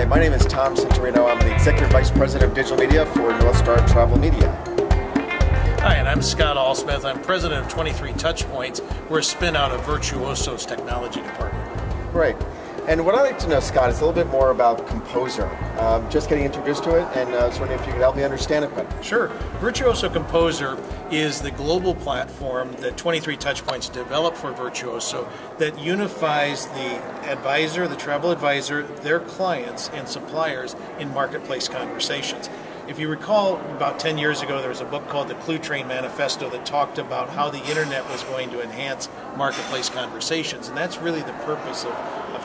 my name is Tom Cintorino. I'm the Executive Vice President of Digital Media for Northstar Travel Media. Hi, and I'm Scott Ahlsmith. I'm President of 23 Touchpoints. We're a spin-out of Virtuoso's technology department. Great. And what I'd like to know, Scott, is a little bit more about Composer. Just getting introduced to it, and I was wondering if you could help me understand it better. Sure. Virtuoso Composer is the global platform that 23 Touchpoints developed for Virtuoso that unifies the advisor, the travel advisor, their clients, and suppliers in marketplace conversations. If you recall, about 10 years ago, there was a book called The Clue Train Manifesto that talked about how the internet was going to enhance marketplace conversations. And that's really the purpose of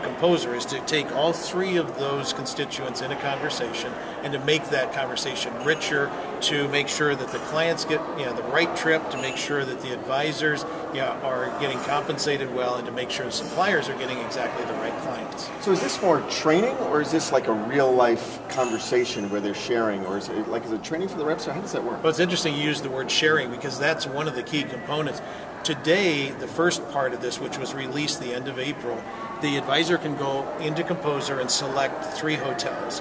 Composer, is to take all three of those constituents in a conversation and to make that conversation richer, to make sure that the clients get the right trip, to make sure that the advisors are getting compensated well, and to make sure the suppliers are getting exactly the right clients. So is this more training, or is this like a real-life conversation where they're sharing, or is it training for the reps, or how does that work? Well, it's interesting you use the word sharing, because that's one of the key components. Today, the first part of this, which was released the end of April, the advisor can go into Composer and select 3 hotels,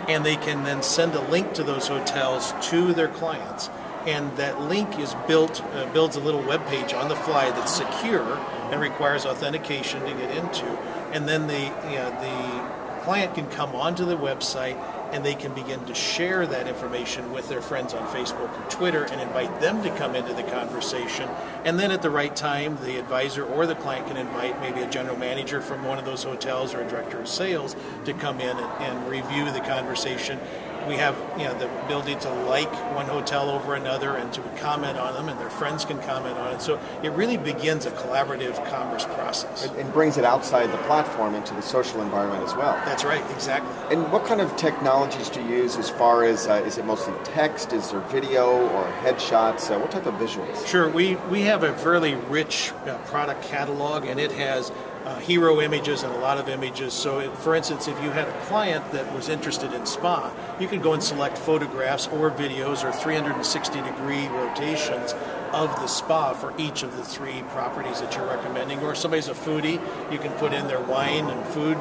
and they can then send a link to those hotels to their clients. And that link is builds a little web page on the fly that's secure and requires authentication to get into. And then the client can come onto the website, and they can begin to share that information with their friends on Facebook or Twitter and invite them to come into the conversation. And then at the right time, the advisor or the client can invite maybe a general manager from one of those hotels or a director of sales to come in and review the conversation. We have the ability to like one hotel over another and to comment on them, and their friends can comment on it. So it really begins a collaborative commerce process. And brings it outside the platform into the social environment as well. That's right, exactly. And what kind of technologies do you use as far as, is it mostly text, is there video or headshots? What type of visuals? Sure, we have a fairly rich product catalog, and it has hero images and a lot of images. So for instance, if you had a client that was interested in spa, you can go and select photographs or videos or 360-degree rotations of the spa for each of the 3 properties that you're recommending. Or if somebody's a foodie, you can put in their wine and food,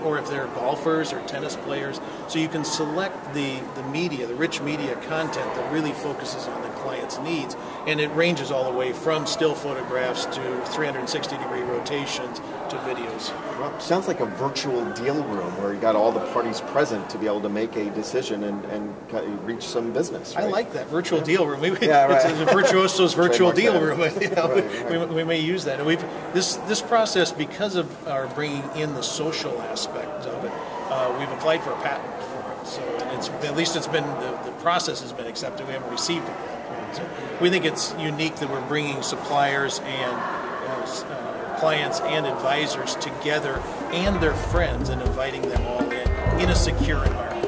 or if they're golfers or tennis players. So you can select the media, the rich media content that really focuses on the client's needs. And it ranges all the way from still photographs to 360-degree rotations to videos. Well, sounds like a virtual deal room where you got all the parties present to be able to make a decision and reach some business. Right? I like that, virtual deal room. Yeah, right. It's a Virtuoso's virtual deal room. Right. We may use that. And this process, because of our bringing in the social aspect of it, we've applied for a patent for it. So, and the process has been accepted. We haven't received it yet. So we think it's unique that we're bringing suppliers and clients and advisors together and their friends and inviting them all in a secure environment.